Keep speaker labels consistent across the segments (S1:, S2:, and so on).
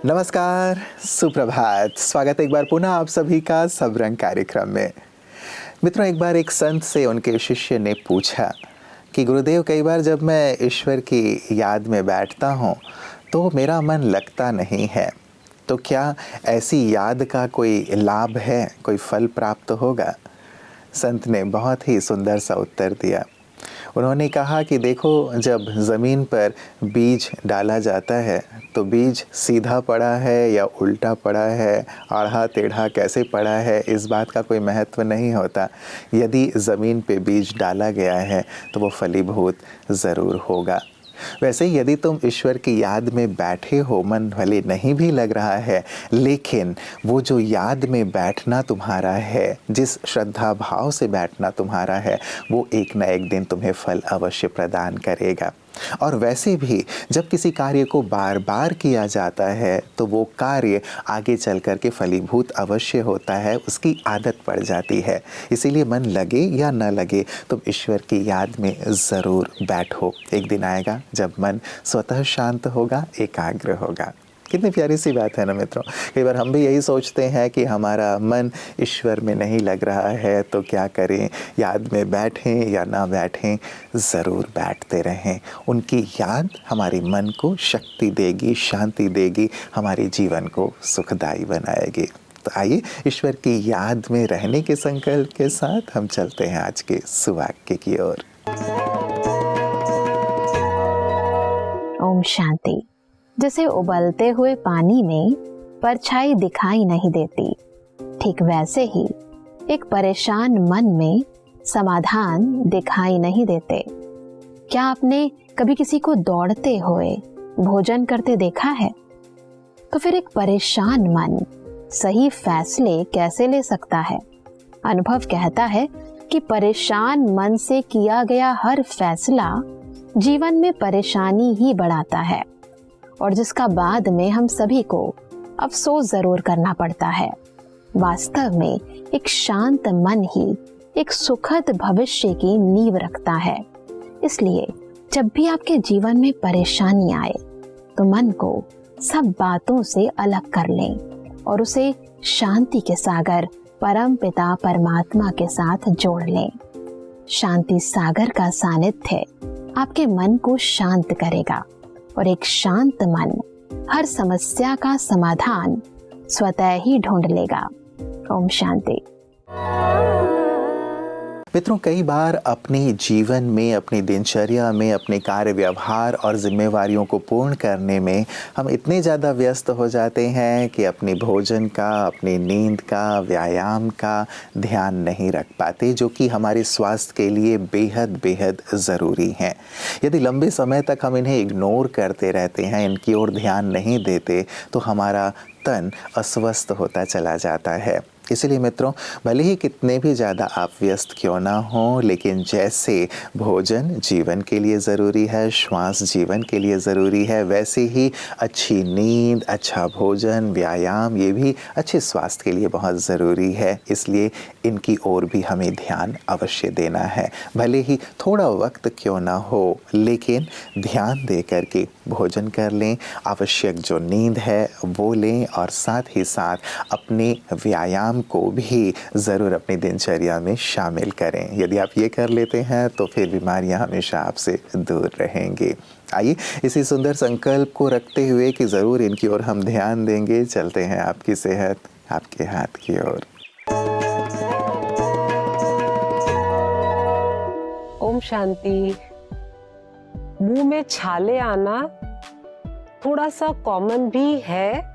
S1: नमस्कार, सुप्रभात। स्वागत है एक बार पुनः आप सभी का सब रंग कार्यक्रम में। मित्रों, एक बार एक संत से उनके शिष्य ने पूछा कि गुरुदेव, कई बार जब मैं ईश्वर की याद में बैठता हूँ तो मेरा मन लगता नहीं है, तो क्या ऐसी याद का कोई लाभ है, कोई फल प्राप्त होगा? संत ने बहुत ही सुंदर सा उत्तर दिया। उन्होंने कहा कि देखो, जब ज़मीन पर बीज डाला जाता है तो बीज सीधा पड़ा है या उल्टा पड़ा है, आड़ा टेढ़ा कैसे पड़ा है, इस बात का कोई महत्व नहीं होता। यदि ज़मीन पे बीज डाला गया है तो वो फलीभूत ज़रूर होगा। वैसे ही यदि तुम ईश्वर की याद में बैठे हो, मन भले नहीं भी लग रहा है, लेकिन वो जो याद में बैठना तुम्हारा है, जिस श्रद्धा भाव से बैठना तुम्हारा है, वो एक न एक दिन तुम्हें फल अवश्य प्रदान करेगा। और वैसे भी जब किसी कार्य को बार बार किया जाता है तो वो कार्य आगे चल कर के फलीभूत अवश्य होता है, उसकी आदत पड़ जाती है। इसीलिए मन लगे या न लगे, तुम ईश्वर की याद में ज़रूर बैठो। एक दिन आएगा जब मन स्वतः शांत होगा, एकाग्र होगा। कितनी प्यारी सी बात है ना मित्रों। कई बार हम भी यही सोचते हैं कि हमारा मन ईश्वर में नहीं लग रहा है तो क्या करें, याद में बैठें या ना बैठें, ज़रूर बैठते रहें। उनकी याद हमारे मन को शक्ति देगी, शांति देगी, हमारे जीवन को सुखदायी बनाएगी। तो आइए, ईश्वर की याद में रहने के संकल्प के साथ हम चलते हैं आज के सुवाक्य की ओर।
S2: ओम शांति। जैसे उबलते हुए पानी में परछाई दिखाई नहीं देती, ठीक वैसे ही एक परेशान मन में समाधान दिखाई नहीं देते। क्या आपने कभी किसी को दौड़ते हुए भोजन करते देखा है? तो फिर एक परेशान मन सही फैसले कैसे ले सकता है? अनुभव कहता है कि परेशान मन से किया गया हर फैसला जीवन में परेशानी ही बढ़ाता है, और जिसका बाद में हम सभी को अफसोस जरूर करना पड़ता है। वास्तव में एक शांत मन ही एक सुखद भविष्य की नींव रखता है। इसलिए जब भी आपके जीवन में परेशानी आए तो मन को सब बातों से अलग कर लें और उसे शांति के सागर परम पिता परमात्मा के साथ जोड़ लें। शांति सागर का सानिध्य आपके मन को शांत करेगा और एक शांत मन हर समस्या का समाधान स्वतः ही ढूंढ लेगा। ओम शांति।
S1: मित्रों, कई बार अपने जीवन में, अपनी दिनचर्या में, अपने कार्य व्यवहार और जिम्मेवारियों को पूर्ण करने में हम इतने ज़्यादा व्यस्त हो जाते हैं कि अपने भोजन का, अपनी नींद का, व्यायाम का ध्यान नहीं रख पाते, जो कि हमारे स्वास्थ्य के लिए बेहद बेहद ज़रूरी हैं। यदि लंबे समय तक हम इन्हें इग्नोर करते रहते हैं, इनकी ओर ध्यान नहीं देते, तो हमारा तन अस्वस्थ होता चला जाता है। इसलिए मित्रों, भले ही कितने भी ज़्यादा आप व्यस्त क्यों ना हों, लेकिन जैसे भोजन जीवन के लिए ज़रूरी है, श्वास जीवन के लिए ज़रूरी है, वैसे ही अच्छी नींद, अच्छा भोजन, व्यायाम, ये भी अच्छे स्वास्थ्य के लिए बहुत ज़रूरी है। इसलिए इनकी ओर भी हमें ध्यान अवश्य देना है। भले ही थोड़ा वक्त क्यों ना हो, लेकिन ध्यान दे करके भोजन कर लें, आवश्यक जो नींद है वो लें, और साथ ही साथ अपने व्यायाम को भी ज़रूर अपनी दिनचर्या में शामिल करें। यदि आप ये कर लेते हैं तो फिर बीमारियां हमेशा आपसे दूर रहेंगी। आइए, इसी सुंदर संकल्प को रखते हुए कि ज़रूर इनकी ओर हम ध्यान देंगे, चलते हैं आपकी सेहत आपके हाथ की ओर।
S3: ओम शांति। मुंह में छाले आना थोड़ा सा कॉमन भी है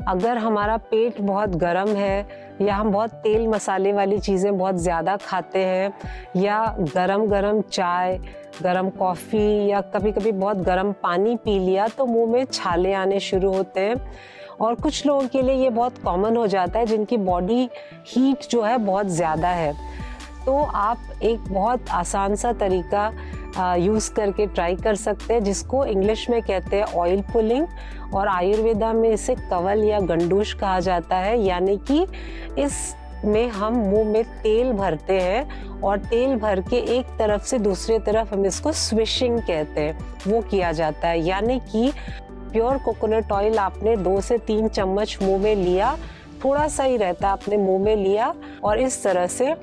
S3: अगर हमारा पेट बहुत गर्म है, या हम बहुत तेल मसाले वाली चीज़ें बहुत ज़्यादा खाते हैं, या गरम गरम चाय, गरम कॉफ़ी, या कभी कभी बहुत गरम पानी पी लिया तो मुंह में छाले आने शुरू होते हैं। और कुछ लोगों के लिए ये बहुत कॉमन हो जाता है जिनकी बॉडी हीट जो है बहुत ज़्यादा है। तो आप एक बहुत आसान सा तरीका यूज़ करके ट्राई कर सकते हैं, जिसको इंग्लिश में कहते हैं ऑयल पुलिंग, और आयुर्वेदा में इसे कवल या गंडूश कहा जाता है। यानी कि इसमें हम मुंह में तेल भरते हैं और तेल भर के एक तरफ से दूसरी तरफ हम इसको स्विशिंग कहते हैं, वो किया जाता है। यानी कि प्योर कोकोनट ऑयल आपने 2 से 3 चम्मच मुंह में लिया, थोड़ा सा ही रहता है, आपने मुंह में लिया और इस तरह से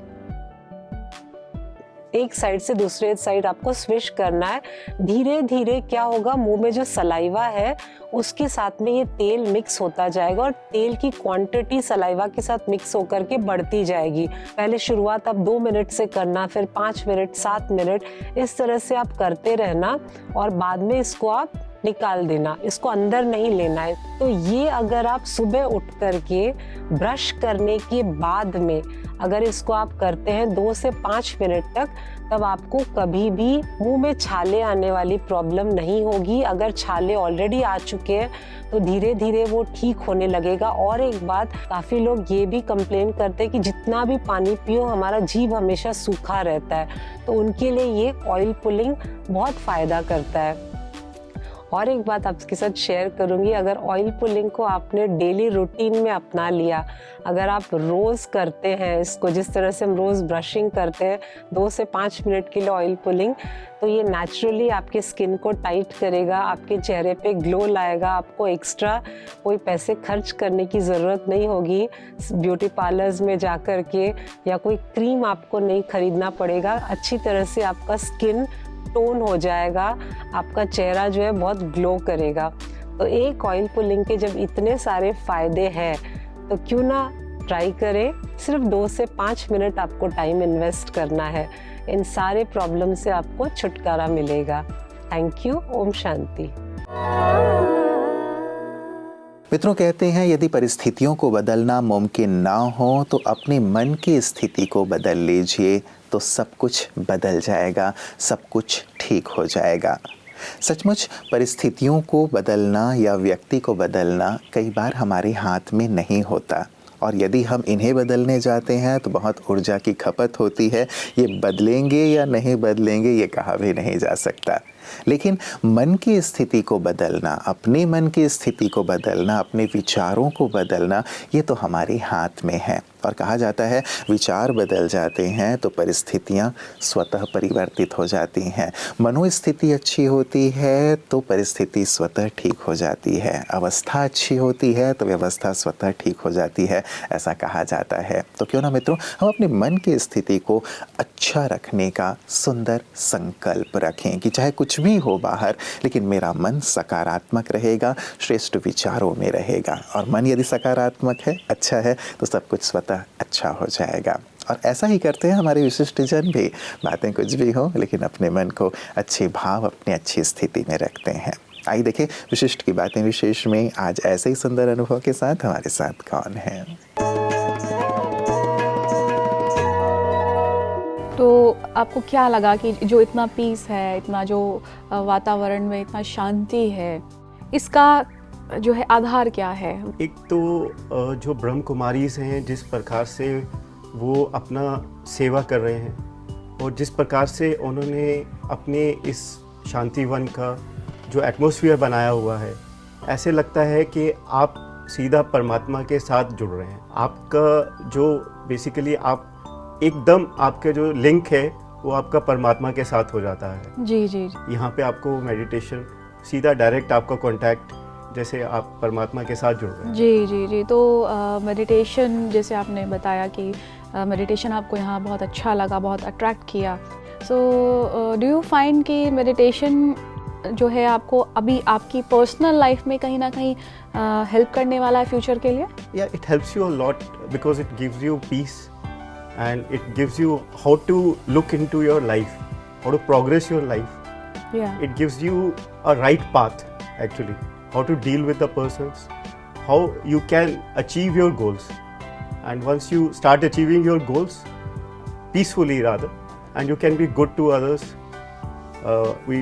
S3: एक साइड से दूसरे साइड आपको स्विश करना है। धीरे धीरे क्या होगा, मुंह में जो सलाइवा है उसके साथ में ये तेल मिक्स होता जाएगा और तेल की क्वांटिटी सलाइवा के साथ मिक्स होकर के बढ़ती जाएगी। पहले शुरुआत आप 2 मिनट से करना, फिर 5 मिनट, 7 मिनट, इस तरह से आप करते रहना और बाद में इसको आप निकाल देना, इसको अंदर नहीं लेना है। तो ये अगर आप सुबह उठ करके ब्रश करने के बाद में अगर इसको आप करते हैं 2 से 5 मिनट तक, तब आपको कभी भी मुंह में छाले आने वाली प्रॉब्लम नहीं होगी। अगर छाले ऑलरेडी आ चुके हैं तो धीरे धीरे वो ठीक होने लगेगा। और एक बात, काफ़ी लोग ये भी कंप्लेन करते हैं कि जितना भी पानी पियो हमारा जीभ हमेशा सूखा रहता है, तो उनके लिए ये ऑयल पुलिंग बहुत फ़ायदा करता है। और एक बात आपके साथ शेयर करूंगी, अगर ऑयल पुलिंग को आपने डेली रूटीन में अपना लिया, अगर आप रोज़ करते हैं इसको, जिस तरह से हम रोज़ ब्रशिंग करते हैं 2 से 5 मिनट के लिए ऑयल पुलिंग, तो ये नेचुरली आपके स्किन को टाइट करेगा, आपके चेहरे पे ग्लो लाएगा। आपको एक्स्ट्रा कोई पैसे खर्च करने की ज़रूरत नहीं होगी ब्यूटी पार्लर्स में जा कर के, या कोई क्रीम आपको नहीं खरीदना पड़ेगा। अच्छी तरह से आपका स्किन टोन हो जाएगा, आपका चेहरा जो है बहुत ग्लो करेगा। तो एक ऑयल पुलिंग के जब इतने सारे फ़ायदे हैं तो क्यों ना ट्राई करें। सिर्फ 2 से 5 मिनट आपको टाइम इन्वेस्ट करना है, इन सारे प्रॉब्लम से आपको छुटकारा मिलेगा। Thank you. ओम शांति।
S1: मित्रों, कहते हैं यदि परिस्थितियों को बदलना मुमकिन ना हो तो अपने मन की स्थिति को बदल लीजिए, तो सब कुछ बदल जाएगा, सब कुछ ठीक हो जाएगा। सचमुच परिस्थितियों को बदलना या व्यक्ति को बदलना कई बार हमारे हाथ में नहीं होता, और यदि हम इन्हें बदलने जाते हैं तो बहुत ऊर्जा की खपत होती है। ये बदलेंगे या नहीं बदलेंगे ये कहा भी नहीं जा सकता। लेकिन मन की स्थिति को बदलना, अपने मन की स्थिति को बदलना, अपने विचारों को बदलना, ये तो हमारे हाथ में है। और कहा जाता है विचार बदल जाते हैं तो परिस्थितियाँ स्वतः परिवर्तित हो जाती हैं। मनोस्थिति अच्छी होती है तो परिस्थिति स्वतः ठीक हो जाती है, अवस्था अच्छी होती है तो व्यवस्था स्वतः ठीक हो जाती है, ऐसा कहा जाता है। तो क्यों ना मित्रों हम अपने मन की स्थिति को अच्छा रखने का सुंदर संकल्प रखें कि चाहे कुछ भी हो बाहर, लेकिन मेरा मन सकारात्मक रहेगा, श्रेष्ठ विचारों में रहेगा। और मन यदि सकारात्मक है, अच्छा है, तो सब कुछ स्वतः अच्छा हो जाएगा। और ऐसा ही करते हैं हमारे विशिष्ट जन भी, बातें कुछ भी हो लेकिन अपने मन को अच्छे भाव, अपनी अच्छी स्थिति में रखते हैं। आइए देखें विशिष्ट की बातें विशेष में आज ऐसे ही सुंदर अनुभव के साथ हमारे साथ कौन है।
S4: तो आपको क्या लगा कि जो इतना पीस है, इतना जो वातावरण में इतना शांति है, इसका जो है आधार क्या है?
S5: एक तो जो ब्रह्म कुमारीज हैं, जिस प्रकार से वो अपना सेवा कर रहे हैं और जिस प्रकार से उन्होंने अपने इस शांतिवन का जो एटमॉस्फेयर बनाया हुआ है, ऐसे लगता है कि आप सीधा परमात्मा के साथ जुड़ रहे हैं। आपका जो बेसिकली आप एकदम आपका जो लिंक है वो आपका परमात्मा के साथ हो जाता है।
S4: जी जी।
S5: यहाँ पे आपको मेडिटेशन सीधा डायरेक्ट आपका कांटेक्ट, जैसे आप परमात्मा के साथ जुड़ रहे हैं।
S4: जी जी जी। तो मेडिटेशन, जैसे आपने बताया कि मेडिटेशन आपको यहाँ बहुत अच्छा लगा, बहुत अट्रैक्ट किया। सो डू यू फाइंड कि मेडिटेशन जो है आपको अभी आपकी पर्सनल लाइफ में कहीं ना कहीं हेल्प करने वाला है फ्यूचर के लिए?
S5: या it helps you a lot because it gives you peace and it gives you how to look into your life, how to progress your life.
S4: Yeah.
S5: It gives you a right path actually, how to deal with the persons, how you can achieve your goals. And once you start achieving your goals peacefully rather, and you can be good to others. We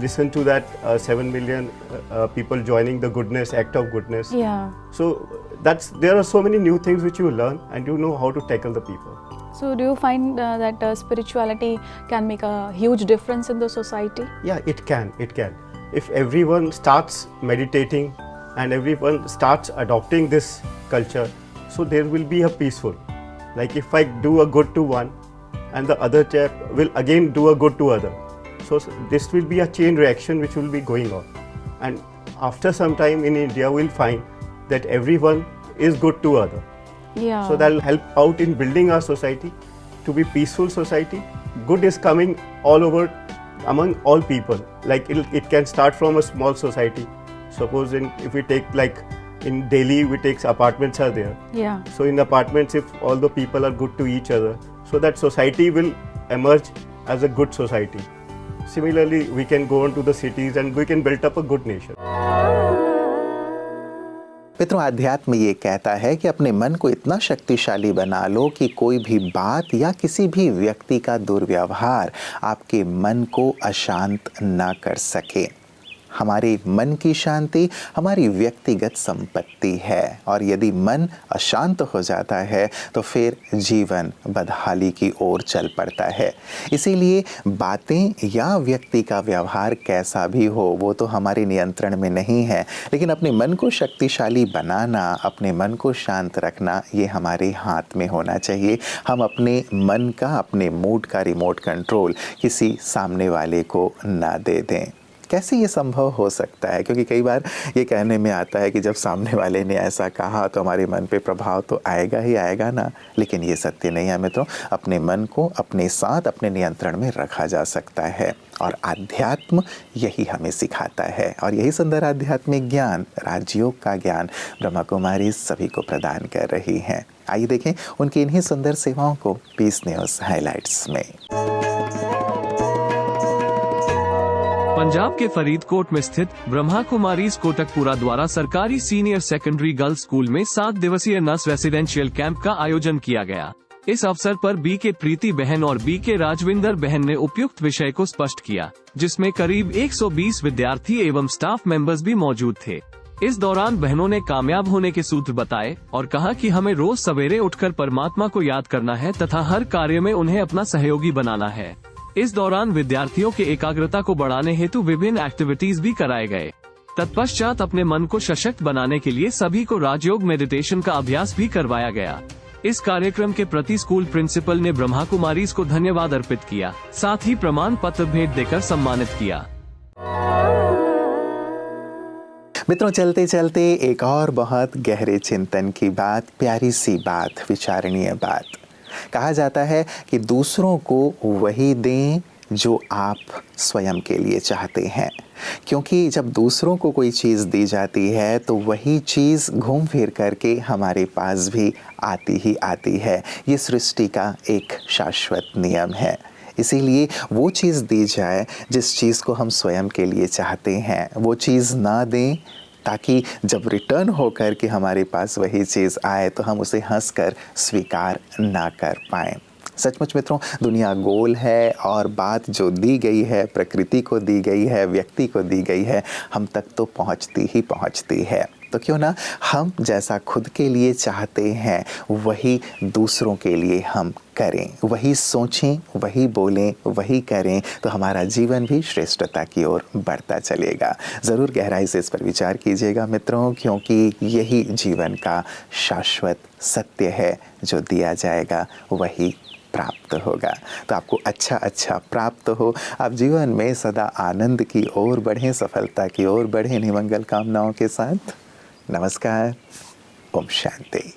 S5: listen to that 7 million people joining the goodness, act of goodness.
S4: Yeah.
S5: So there are so many new things which you learn and you know how to tackle the people.
S4: So do you find that spirituality can make a huge difference in the society?
S5: Yeah, it can. If everyone starts meditating and everyone starts adopting this culture, so there will be a peaceful. Like if I do a good to one and the other chap will again do a good to other. So this will be a chain reaction which will be going on. And after some time in India, we'll find that everyone is good to other.
S4: Yeah.
S5: So that will help out in building our society to be peaceful society. Good is coming all over among all people. Like it can start from a small society. Suppose if we take like in Delhi, we take apartments are there.
S4: Yeah.
S5: So in apartments, if all the people are good to each other, so that society will emerge as a good society. Similarly, we can go on to the cities and we can build up a good nation.
S1: मित्रों, आध्यात्म ये कहता है कि अपने मन को इतना शक्तिशाली बना लो कि कोई भी बात या किसी भी व्यक्ति का दुर्व्यवहार आपके मन को अशांत ना कर सके। हमारे मन की शांति हमारी व्यक्तिगत संपत्ति है और यदि मन अशांत हो जाता है तो फिर जीवन बदहाली की ओर चल पड़ता है। इसीलिए बातें या व्यक्ति का व्यवहार कैसा भी हो वो तो हमारे नियंत्रण में नहीं है, लेकिन अपने मन को शक्तिशाली बनाना, अपने मन को शांत रखना ये हमारे हाथ में होना चाहिए। हम अपने मन का, अपने मूड का रिमोट कंट्रोल किसी सामने वाले को ना दे दें। कैसे ये संभव हो सकता है? क्योंकि कई बार ये कहने में आता है कि जब सामने वाले ने ऐसा कहा तो हमारे मन पे प्रभाव तो आएगा ही आएगा ना, लेकिन ये सत्य नहीं है मित्रों। अपने मन को अपने साथ, अपने नियंत्रण में रखा जा सकता है और आध्यात्म यही हमें सिखाता है और यही सुंदर आध्यात्मिक ज्ञान, राजयोग का ज्ञान ब्रह्मा कुमारी सभी को प्रदान कर रही हैं। आइए देखें उनकी इन्हीं सुंदर सेवाओं को पीस न्यूज़ हाइलाइट्स में।
S6: पंजाब के फरीदकोट में स्थित ब्रह्मा कुमारीज कोटकपुरा द्वारा सरकारी सीनियर सेकेंडरी गर्ल्स स्कूल में 7 दिवसीय नर्स रेसिडेंशियल कैंप का आयोजन किया गया। इस अवसर पर बी के प्रीति बहन और बी के राजविंदर बहन ने उपयुक्त विषय को स्पष्ट किया, जिसमें करीब 120 विद्यार्थी एवं स्टाफ मेंबर्स भी मौजूद थे। इस दौरान बहनों ने कामयाब होने के सूत्र बताए और कहा कि हमें रोज सवेरे उठकर परमात्मा को याद करना है तथा हर कार्य में उन्हें अपना सहयोगी बनाना है। इस दौरान विद्यार्थियों के एकाग्रता को बढ़ाने हेतु विभिन्न एक्टिविटीज भी कराए गए। तत्पश्चात अपने मन को सशक्त बनाने के लिए सभी को राजयोग मेडिटेशन का अभ्यास भी करवाया गया। इस कार्यक्रम के प्रति स्कूल प्रिंसिपल ने ब्रह्मा कुमारीज को धन्यवाद अर्पित किया, साथ ही प्रमाण पत्र भेंट देकर सम्मानित किया।
S1: मित्रों, चलते चलते एक और बहुत गहरे चिंतन की बात, प्यारी सी बात, विचारणीय बात। कहा जाता है कि दूसरों को वही दें जो आप स्वयं के लिए चाहते हैं, क्योंकि जब दूसरों को कोई चीज़ दी जाती है तो वही चीज़ घूम फिर करके हमारे पास भी आती ही आती है। ये सृष्टि का एक शाश्वत नियम है। इसीलिए वो चीज़ दी जाए जिस चीज़ को हम स्वयं के लिए चाहते हैं, वो चीज़ ना दें ताकि जब रिटर्न होकर के हमारे पास वही चीज़ आए तो हम उसे हंसकर स्वीकार ना कर पाएँ। सचमुच मित्रों, दुनिया गोल है और बात जो दी गई है, प्रकृति को दी गई है, व्यक्ति को दी गई है, हम तक तो पहुंचती ही पहुंचती है। तो क्यों ना हम जैसा खुद के लिए चाहते हैं वही दूसरों के लिए हम करें, वही सोचें, वही बोलें, वही करें, तो हमारा जीवन भी श्रेष्ठता की ओर बढ़ता चलेगा। ज़रूर गहराई से इस पर विचार कीजिएगा मित्रों, क्योंकि यही जीवन का शाश्वत सत्य है। जो दिया जाएगा वही प्राप्त होगा। तो आपको अच्छा प्राप्त हो, आप जीवन में सदा आनंद की ओर बढ़ें, सफलता की ओर बढ़ें। इन्हीं मंगल कामनाओं के साथ नमस्कार, ओम शांति।